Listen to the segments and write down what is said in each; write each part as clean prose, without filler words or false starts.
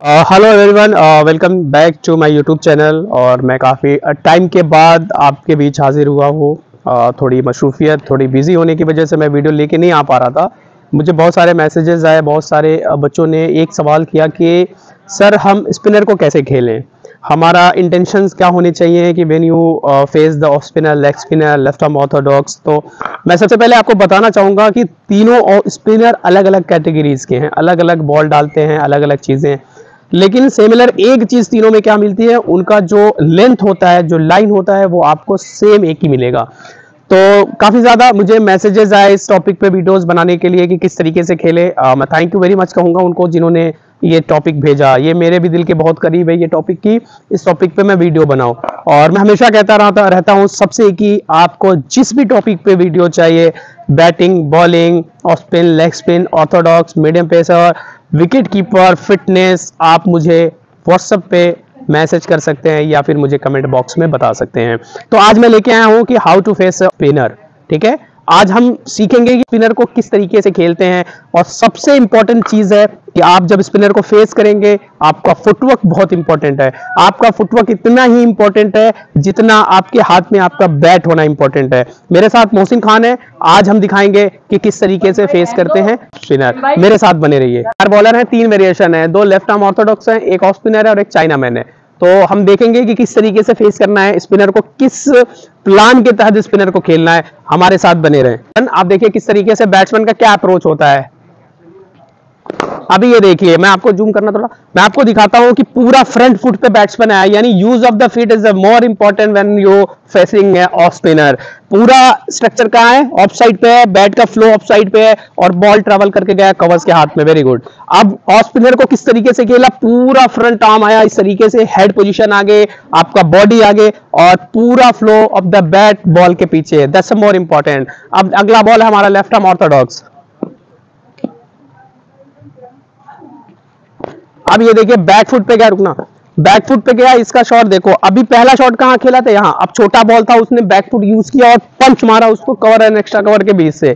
Hello everyone, welcome back to my YouTube channel. और मैं काफ़ी टाइम के बाद आपके बीच हाजिर हुआ हूँ। थोड़ी मसरूफियत, थोड़ी बिजी होने की वजह से मैं वीडियो लेके नहीं आ पा रहा था। मुझे बहुत सारे मैसेजेस आए, बहुत सारे बच्चों ने एक सवाल किया कि सर हम स्पिनर को कैसे खेलें, हमारा इंटेंशंस क्या होने चाहिए कि when you face the off spinner, leg spinner, left arm Orthodox. तो मैं सबसे पहले आपको बताना चाहूँगा कि तीनों स्पिनर अलग अलग कैटेगरीज के हैं, अलग अलग बॉल डालते हैं, अलग अलग चीज़ें, लेकिन सिमिलर एक चीज तीनों में क्या मिलती है, उनका जो लेंथ होता है, जो लाइन होता है, वो आपको सेम एक ही मिलेगा। तो काफी ज्यादा मुझे मैसेजेस आए इस टॉपिक पे वीडियोस बनाने के लिए कि किस तरीके से खेले। मैं थैंक यू वेरी मच कहूंगा उनको जिन्होंने ये टॉपिक भेजा। ये मेरे भी दिल के बहुत करीब है ये टॉपिक की, इस टॉपिक पे मैं वीडियो बनाऊं। और मैं हमेशा कहता रहता हूं सबसे कि आपको जिस भी टॉपिक पे वीडियो चाहिए, batting, bowling, off spin, leg spin, Orthodox, medium pacer, wicket keeper, fitness, आप मुझे व्हाट्सएप पे मैसेज कर सकते हैं या फिर मुझे कमेंट बॉक्स में बता सकते हैं। तो आज मैं लेके आया हूं कि how to face a spinner. ठीक है, आज हम सीखेंगे कि स्पिनर को किस तरीके से खेलते हैं। और सबसे इंपॉर्टेंट चीज है कि आप जब स्पिनर को फेस करेंगे, आपका फुटवर्क बहुत इंपॉर्टेंट है। आपका फुटवर्क इतना ही इंपॉर्टेंट है जितना आपके हाथ में आपका बैट होना इंपॉर्टेंट है। मेरे साथ मोहसिन खान है, आज हम दिखाएंगे कि किस तरीके से फेस करते हैं स्पिनर। मेरे साथ बने रहिए। 4 बॉलर हैं, 3 वेरिएशन है, 2 लेफ्ट आर्म ऑर्थोडॉक्स हैं, एक ऑफ स्पिनर है और एक चाइना मैन है। तो हम देखेंगे कि किस तरीके से फेस करना है स्पिनर को, किस प्लान के तहत स्पिनर को खेलना है। हमारे साथ बने रहें। आप देखिए किस तरीके से बैट्समैन का क्या अप्रोच होता है। अभी ये देखिए, मैं आपको जूम करना थोड़ा, मैं आपको दिखाता हूं कि पूरा फ्रंट फुट पे बैट्समैन आया, यानी use of the feet is more important when you facing off spinner. पूरा स्ट्रक्चर कहां है, ऑफ साइड पे है, बैट का फ्लो ऑफ साइड पे है और बॉल ट्रेवल करके गया कवर्स के हाथ में। Very good. अब ऑफ स्पिनर को किस तरीके से खेला, पूरा फ्रंट आर्म आया इस तरीके से, हेड पोजीशन आगे, आपका बॉडी आगे और पूरा flow of the bat ball के पीछे। That's more important. अब अगला बॉल है हमारा लेफ्ट आर्म ऑर्थोडॉक्स। अब ये देखिए बैक फुट पे गया, रुकना, बैक फुट पे गया, इसका शॉट देखो। अभी पहला शॉट कहां खेला था, यहां। अब छोटा बॉल था, उसने बैक फुट यूज किया और पंच मारा उसको कवर एंड एक्स्ट्रा कवर के बीच से।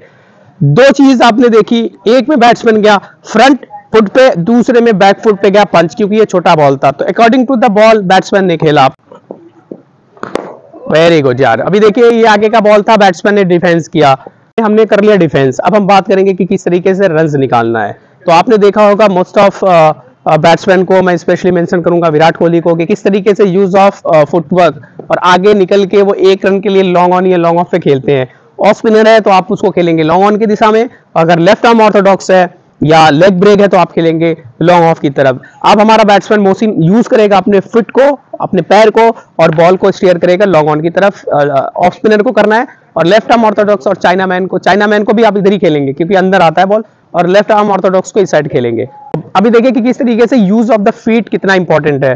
दो चीज आपने देखी, एक में बैट्समैन गया फ्रंट फुट पे, दूसरे में बैक फुट पे गया पंच, क्योंकि ये छोटा बॉल था। तो according to the ball batsman ने खेला। वेरी गुड यार। अभी देखिए ये आगे का बॉल था, बैट्समैन ने डिफेंस किया, हमने कर लिया डिफेंस। अब हम बात करेंगे कि किस तरीके से रन्स निकालना है। तो आपने देखा होगा मोस्ट ऑफ बैट्समैन को, मैं स्पेशली मेंशन करूंगा विराट कोहली को, कि किस तरीके से यूज ऑफ फुटवर्क और आगे निकल के वो एक रन के लिए लॉन्ग ऑन या लॉन्ग ऑफ पे खेलते हैं। ऑफ स्पिनर है तो आप उसको खेलेंगे लॉन्ग ऑन की दिशा में, अगर लेफ्ट आर्म ऑर्थोडॉक्स है या लेग ब्रेक है तो आप खेलेंगे लॉन्ग ऑफ की तरफ। अब हमारा बैट्समैन मोहसिन यूज करेगा अपने फुट को, अपने पैर को, और बॉल को स्टीयर करेगा लॉन्ग ऑन की तरफ। ऑफ स्पिनर को करना है। और लेफ्ट आर्म ऑर्थोडॉक्स और चाइना मैन को भी आप इधर ही खेलेंगे क्योंकि अंदर आता है बॉल, और लेफ्ट आर्म ऑर्थोडॉक्स को इस साइड खेलेंगे। अभी देखिए कि किस तरीके से यूज ऑफ द फीट कितना इंपॉर्टेंट है।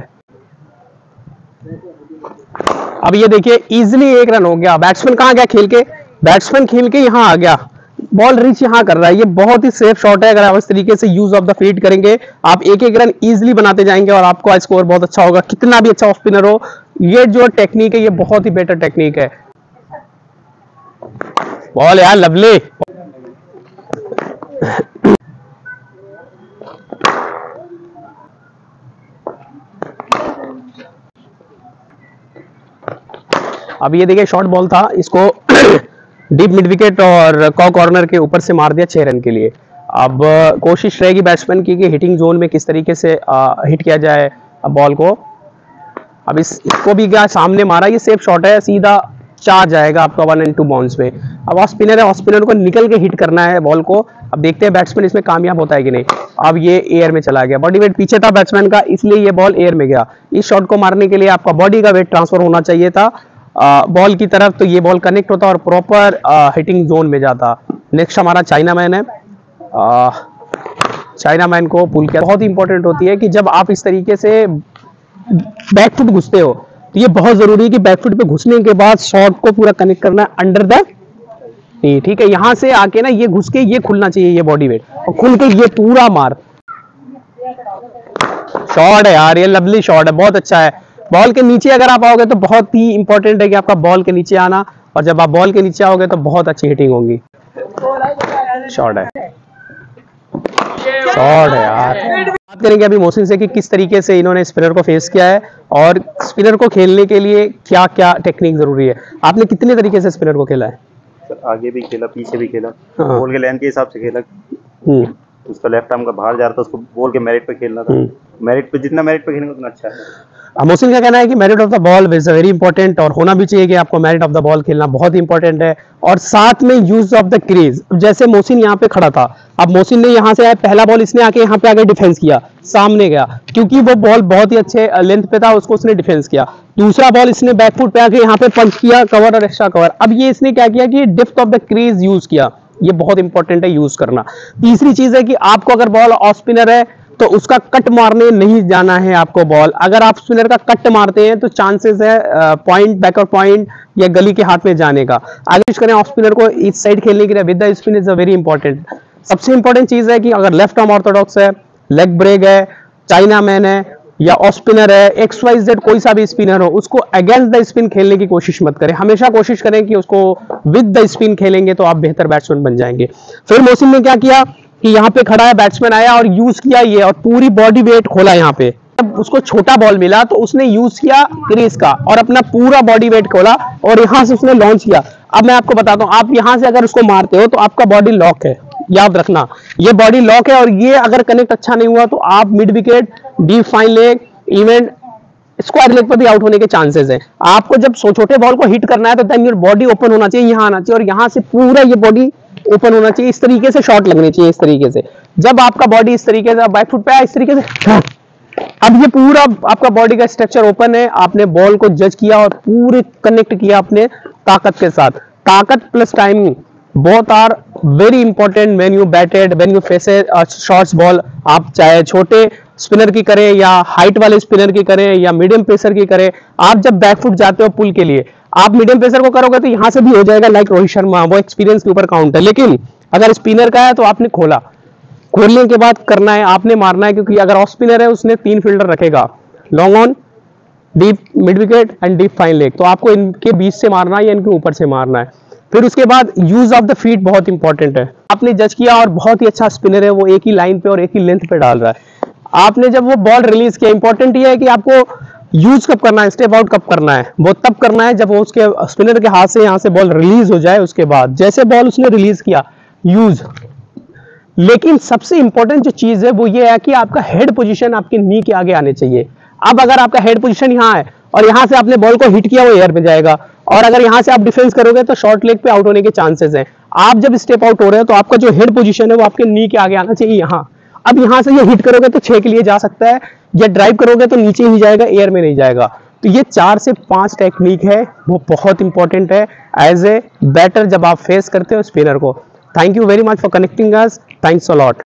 अब ये देखिए इजिली एक रन हो गया। बैट्समैन कहां गया खेल के, बैट्समैन खेल के यहां आ गया, बॉल रीच यहां कर रहा है। ये बहुत ही सेफ शॉट है। अगर आप इस तरीके से यूज ऑफ द फीट करेंगे, आप एक एक रन इजिली बनाते जाएंगे और आपका स्कोर बहुत अच्छा होगा, कितना भी अच्छा ऑफ स्पिनर हो। ये जो टेक्निक है ये बहुत ही बेटर टेक्निक है। बॉल यार लवली। अब ये देखिए शॉर्ट बॉल था, इसको डीप मिड विकेट और कॉर्नर के ऊपर से मार दिया 6 रन के लिए। अब कोशिश रहेगी बैट्समैन की कि हिटिंग जोन में किस तरीके से हिट किया जाए बॉल को। अब इसको भी क्या सामने मारा, ये सेफ शॉट है, सीधा 4 जाएगा आपका 1 and 2 बाउंस में। अब ऑफ स्पिनर है, ऑफ स्पिनर को निकल के हिट करना है बॉल को। अब देखते हैं बैट्समैन इसमें कामयाब होता है कि नहीं। अब ये एयर में चला गया, बॉडी वेट पीछे था बैट्समैन का, इसलिए ये बॉल एयर में गया। इस शॉट को मारने के लिए आपका बॉडी का वेट ट्रांसफर होना चाहिए था बॉल की तरफ, तो ये बॉल कनेक्ट होता और प्रॉपर हिटिंग जोन में जाता। नेक्स्ट हमारा चाइना मैन है। चाइना मैन को पुल किया, बहुत ही इंपॉर्टेंट होती है कि जब आप इस तरीके से बैकफुट घुसते हो तो ये बहुत जरूरी है कि बैकफुट पे घुसने के बाद शॉट को पूरा कनेक्ट करना अंडर द नी। ठीक है, यहां से आके ना ये घुस के ये खुलना चाहिए, ये बॉडी वेट, और खुल के ये पूरा मार। शॉट है यार, ये लवली शॉट है, बहुत अच्छा है। बॉल के नीचे अगर आप आओगे तो बहुत ही इंपॉर्टेंट है कि आपका बॉल के नीचे आना, और जब आप बॉल के नीचे आओगे तो बहुत अच्छी हिटिंग होगी। शॉट है। शॉट है यार। बात करेंगे अभी मोहसिन से कि किस तरीके से इन्होंने स्पिनर को फेस किया है और स्पिनर को खेलने के लिए क्या क्या टेक्निक जरूरी है। आपने कितने तरीके से स्पिनर को खेला है? सर आगे भी खेला, पीछे भी खेला, हाँ। बॉल के लेंथ के हिसाब से खेला। उसका लेफ्ट आर्म का बाहर जा रहा था, उसको बॉल के मेरिट पे खेलना था। मेरिट पे जितना मेरिट पे खेलेंगे उतना अच्छा है। मोहसिन का कहना है कि merit of the ball is very important और होना भी चाहिए कि आपको मेरिट ऑफ द बॉल खेलना बहुत इंपॉर्टेंट है और साथ में यूज ऑफ द क्रीज। जैसे मोहसिन यहाँ पे खड़ा था, अब मोहसिन ने यहाँ से आया, पहला बॉल इसने आके यहाँ पे आगे डिफेंस किया, सामने गया क्योंकि वो बॉल बहुत ही अच्छे लेंथ पे था, उसको उसने डिफेंस किया। दूसरा बॉल इसने बैकफुट पे आके यहाँ पे पंच किया, कवर और एक्स्ट्रा कवर। अब ये इसने क्या किया कि depth of the crease use किया, ये बहुत इंपॉर्टेंट है यूज करना। तीसरी चीज है कि आपको अगर बॉल ऑफ स्पिनर है तो उसका कट मारने नहीं जाना है आपको बॉल। अगर आप स्पिनर का कट मारते हैं तो चांसेस है पॉइंट, बैकर पॉइंट या गली के हाथ में जाने का। अगर कोशिश करें ऑफ स्पिनर को इस साइड खेलने के लिए with the spin is a very important. सबसे इंपॉर्टेंट चीज है कि अगर लेफ्ट आर्म ऑर्थोडॉक्स है, लेग ब्रेक है, चाइना मैन है या ऑफ स्पिनर है, XYZ कोई सा भी स्पिनर हो, उसको अगेंस्ट द स्पिन खेलने की कोशिश मत करें। हमेशा कोशिश करें कि उसको विद द स्पिन खेलेंगे तो आप बेहतर बैट्समैन बन जाएंगे। फिर मोहसिन ने क्या किया कि यहाँ पे खड़ा है, बैट्समैन आया और यूज किया ये और पूरी बॉडी वेट खोला यहाँ पे। जब उसको छोटा बॉल मिला तो उसने यूज किया क्रीज का और अपना पूरा बॉडी वेट खोला और यहाँ से उसने लॉन्च किया। अब मैं आपको बताता हूँ, आप यहाँ से अगर उसको मारते हो तो आपका बॉडी लॉक है, याद रखना ये बॉडी लॉक है और ये अगर कनेक्ट अच्छा नहीं हुआ तो आप mid wicket, deep fine leg, even square leg पर भी आउट होने के चांसेस हैं। आपको जब छोटे बॉल को हिट करना है तो देन योर बॉडी ओपन होना चाहिए, यहाँ आना चाहिए और यहाँ से पूरा ये बॉडी ओपन होना चाहिए। इस तरीके से शॉट लगने चाहिए, इस तरीके से। जब आपका बॉडी इस तरीके से बैक फुट पे आया, इस तरीके से, अब ये पूरा आपका बॉडी का स्ट्रक्चर ओपन है। आपने बॉल को जज किया और पूरे कनेक्ट किया अपने ताकत के साथ। ताकत plus timing both are very important when you batted, when you face a shorts ball. आप चाहे छोटे स्पिनर की करें या हाइट वाले स्पिनर की करें या मीडियम पेसर की करें, आप जब बैकफुट जाते हो पुल के लिए, आप मीडियम पेसर को करोगे तो यहां से भी हो जाएगा लाइक रोहित शर्मा, वो एक्सपीरियंस के ऊपर काउंट है। लेकिन अगर स्पिनर का है तो आपने खोला, खोलने के बाद करना है, आपने मारना है, क्योंकि अगर ऑफ स्पिनर है उसने 3 फील्डर रखेगा, long on, deep mid wicket and deep fine leg. तो आपको इनके बीच से मारना है या इनके ऊपर से मारना है। फिर उसके बाद यूज ऑफ द फीट बहुत इंपॉर्टेंट है। आपने जज किया और बहुत ही अच्छा स्पिनर है, वो एक ही लाइन पे और एक ही लेंथ पे डाल रहा है। आपने जब वो बॉल रिलीज किया, इंपॉर्टेंट ये है कि आपको यूज कब करना है, स्टेप आउट कब करना है, वो तब करना है जब वो उसके स्पिनर के हाथ से यहाँ से बॉल रिलीज हो जाए। उसके बाद जैसे बॉल उसने रिलीज किया, यूज। लेकिन सबसे इंपॉर्टेंट जो चीज है वो ये है कि आपका हेड पोजीशन आपके नी के आगे आने चाहिए। अब अगर आपका हेड पोजीशन यहाँ है और यहाँ से आपने बॉल को हिट किया, वो एयर में जाएगा, और अगर यहाँ से आप डिफेंस करोगे तो शॉर्ट लेग पे आउट होने के चांसेस हैं। आप जब स्टेप आउट हो रहे हो तो आपका जो हेड पोजीशन है वो आपके नी के आगे आना चाहिए यहाँ। अब यहाँ से ये हिट करोगे तो 6 के लिए जा सकता है, या ड्राइव करोगे तो नीचे ही जाएगा, एयर में नहीं जाएगा। तो ये 4 से 5 टेक्निक है, वो बहुत इंपॉर्टेंट है एज ए बैटर जब आप फेस करते हो स्पिनर को। Thank you very much for connecting us, thanks a lot.